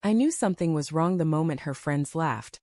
I knew something was wrong the moment her friends laughed.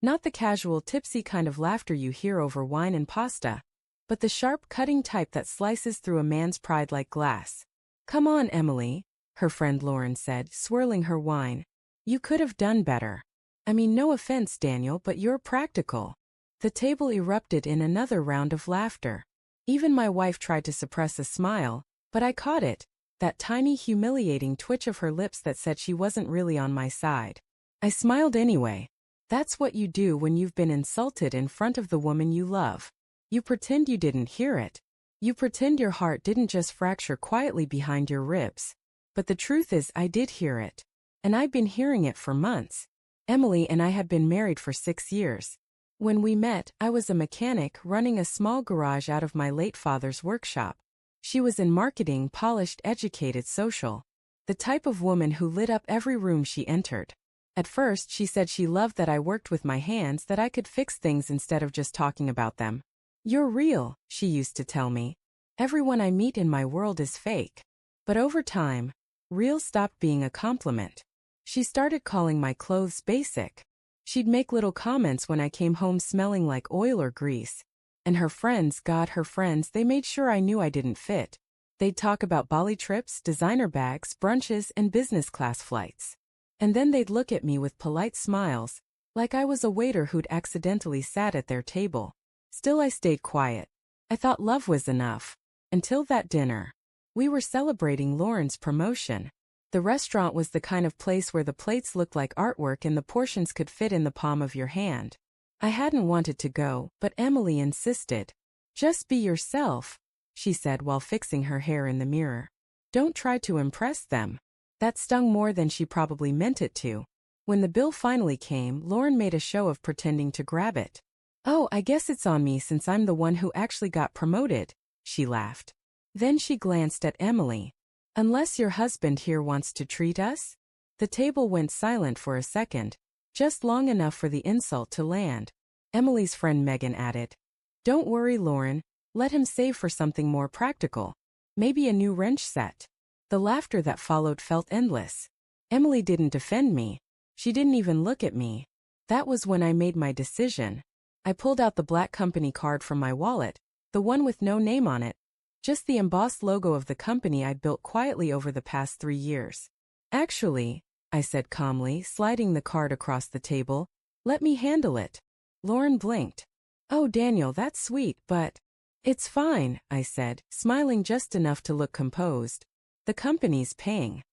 Not the casual, tipsy kind of laughter you hear over wine and pasta, but the sharp, cutting type that slices through a man's pride like glass. "Come on, Emily," her friend Lauren said, swirling her wine. "You could have done better. I mean, no offense, Daniel, but you're practical." The table erupted in another round of laughter. Even my wife tried to suppress a smile, but I caught it, that tiny, humiliating twitch of her lips that said she wasn't really on my side. I smiled anyway. That's what you do when you've been insulted in front of the woman you love. You pretend you didn't hear it. You pretend your heart didn't just fracture quietly behind your ribs. But the truth is, I did hear it. And I've been hearing it for months. Emily and I had been married for 6 years. When we met, I was a mechanic running a small garage out of my late father's workshop. She was in marketing, polished, educated, social. The type of woman who lit up every room she entered. At first, she said she loved that I worked with my hands, that I could fix things instead of just talking about them. "You're real," she used to tell me. "Everyone I meet in my world is fake." But over time, real stopped being a compliment. She started calling my clothes basic. She'd make little comments when I came home smelling like oil or grease. And her friends, her friends, they made sure I knew I didn't fit. They'd talk about Bali trips, designer bags, brunches, and business class flights. And then they'd look at me with polite smiles, like I was a waiter who'd accidentally sat at their table. Still, I stayed quiet. I thought love was enough. Until that dinner. We were celebrating Lauren's promotion. The restaurant was the kind of place where the plates looked like artwork and the portions could fit in the palm of your hand. I hadn't wanted to go, but Emily insisted. "Just be yourself," she said while fixing her hair in the mirror. "Don't try to impress them." That stung more than she probably meant it to. When the bill finally came, Lauren made a show of pretending to grab it. "Oh, I guess it's on me since I'm the one who actually got promoted," she laughed. Then she glanced at Emily. "Unless your husband here wants to treat us?" The table went silent for a second, just long enough for the insult to land. Emily's friend Megan added, "Don't worry, Lauren, let him save for something more practical. Maybe a new wrench set." The laughter that followed felt endless. Emily didn't defend me. She didn't even look at me. That was when I made my decision. I pulled out the black company card from my wallet, the one with no name on it, just the embossed logo of the company I'd built quietly over the past 3 years. "Actually," I said calmly, sliding the card across the table, "let me handle it." Lauren blinked. "Oh, Daniel, that's sweet, but—" "It's fine," I said, smiling just enough to look composed. "The company's paying."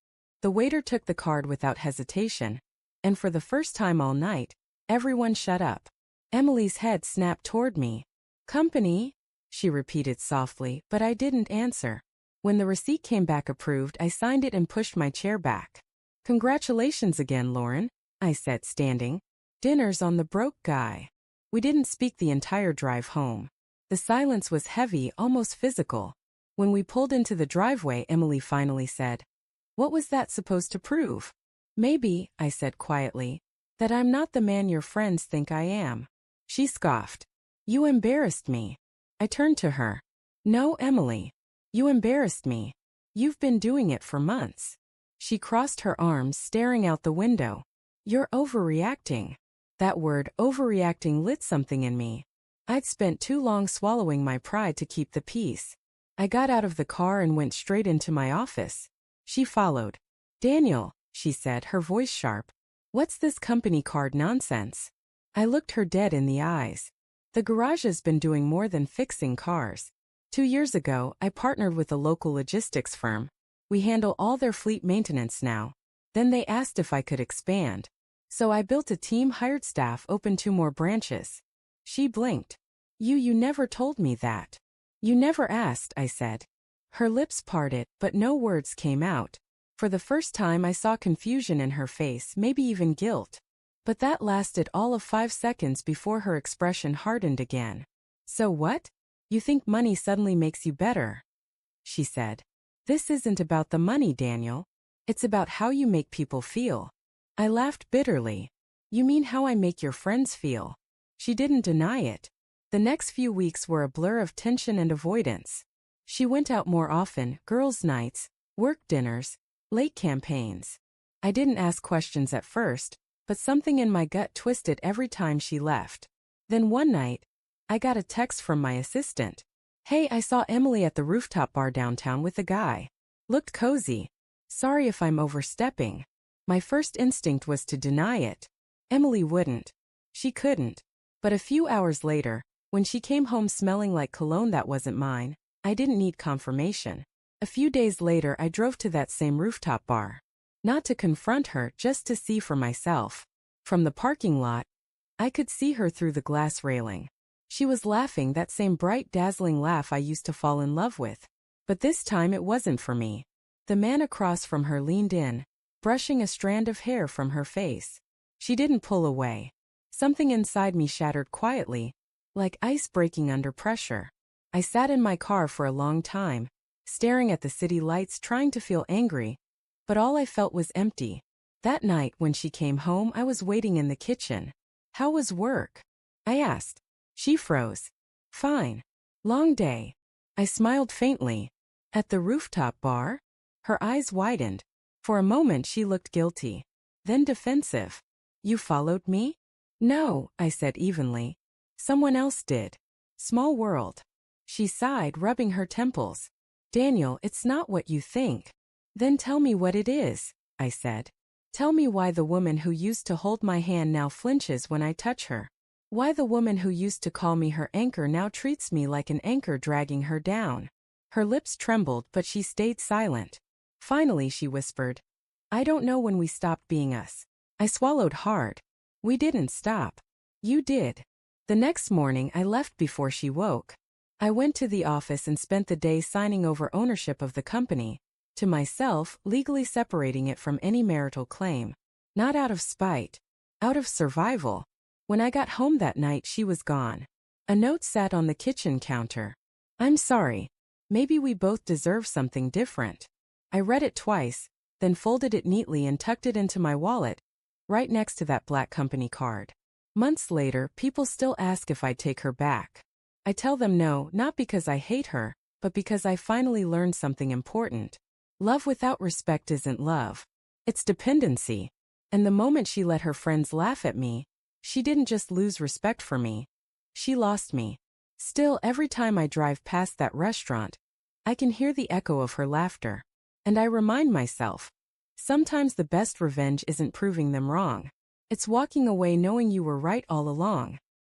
The waiter took the card without hesitation, and for the first time all night, everyone shut up. Emily's head snapped toward me. "Company?" she repeated softly, but I didn't answer. When the receipt came back approved, I signed it and pushed my chair back. "Congratulations again, Lauren," I said, standing. "Dinner's on the broke guy." We didn't speak the entire drive home. The silence was heavy, almost physical. When we pulled into the driveway, Emily finally said, "What was that supposed to prove?" "Maybe," I said quietly, "that I'm not the man your friends think I am." She scoffed. "You embarrassed me." I turned to her. "No, Emily. You embarrassed me. You've been doing it for months." She crossed her arms, staring out the window. "You're overreacting." That word, overreacting, lit something in me. I'd spent too long swallowing my pride to keep the peace. I got out of the car and went straight into my office. She followed. "Daniel," she said, her voice sharp, "what's this company card nonsense?" I looked her dead in the eyes. The garage has been doing more than fixing cars. 2 years ago, I partnered with a local logistics firm. We handle all their fleet maintenance now. Then they asked if I could expand. So I built a team, hired staff, opened 2 more branches. She blinked. You never told me that." "You never asked," I said. Her lips parted, but no words came out. For the first time I saw confusion in her face, maybe even guilt. But that lasted all of 5 seconds before her expression hardened again. "So what? You think money suddenly makes you better?" she said. "This isn't about the money, Daniel. It's about how you make people feel." I laughed bitterly. "You mean how I make your friends feel?" She didn't deny it. The next few weeks were a blur of tension and avoidance. She went out more often, girls' nights, work dinners, late campaigns. I didn't ask questions at first, but something in my gut twisted every time she left. Then one night, I got a text from my assistant. "Hey, I saw Emily at the rooftop bar downtown with a guy. Looked cozy. Sorry if I'm overstepping." My first instinct was to deny it. Emily wouldn't. She couldn't. But a few hours later, when she came home smelling like cologne that wasn't mine, I didn't need confirmation. A few days later, I drove to that same rooftop bar. Not to confront her, just to see for myself. From the parking lot, I could see her through the glass railing. She was laughing, that same bright, dazzling laugh I used to fall in love with. But this time it wasn't for me. The man across from her leaned in, brushing a strand of hair from her face. She didn't pull away. Something inside me shattered quietly, like ice breaking under pressure. I sat in my car for a long time, staring at the city lights, trying to feel angry, but all I felt was empty. That night when she came home, I was waiting in the kitchen. "How was work?" I asked. She froze. "Fine. Long day." I smiled faintly. "At the rooftop bar?" Her eyes widened. For a moment she looked guilty, then defensive. "You followed me?" "No," I said evenly. "Someone else did. Small world." She sighed, rubbing her temples. "Daniel, it's not what you think." "Then tell me what it is," I said. "Tell me why the woman who used to hold my hand now flinches when I touch her. Why the woman who used to call me her anchor now treats me like an anchor dragging her down." Her lips trembled, but she stayed silent. Finally she whispered, "I don't know when we stopped being us." I swallowed hard. "We didn't stop. You did." The next morning I left before she woke. I went to the office and spent the day signing over ownership of the company, to myself, legally separating it from any marital claim. Not out of spite. Out of survival. When I got home that night, she was gone. A note sat on the kitchen counter. "I'm sorry. Maybe we both deserve something different." I read it twice, then folded it neatly and tucked it into my wallet, right next to that black company card. Months later, people still ask if I'd take her back. I tell them no, not because I hate her, but because I finally learned something important. Love without respect isn't love. It's dependency. And the moment she let her friends laugh at me, she didn't just lose respect for me. She lost me. Still, every time I drive past that restaurant, I can hear the echo of her laughter. And I remind myself, sometimes the best revenge isn't proving them wrong. It's walking away knowing you were right all along.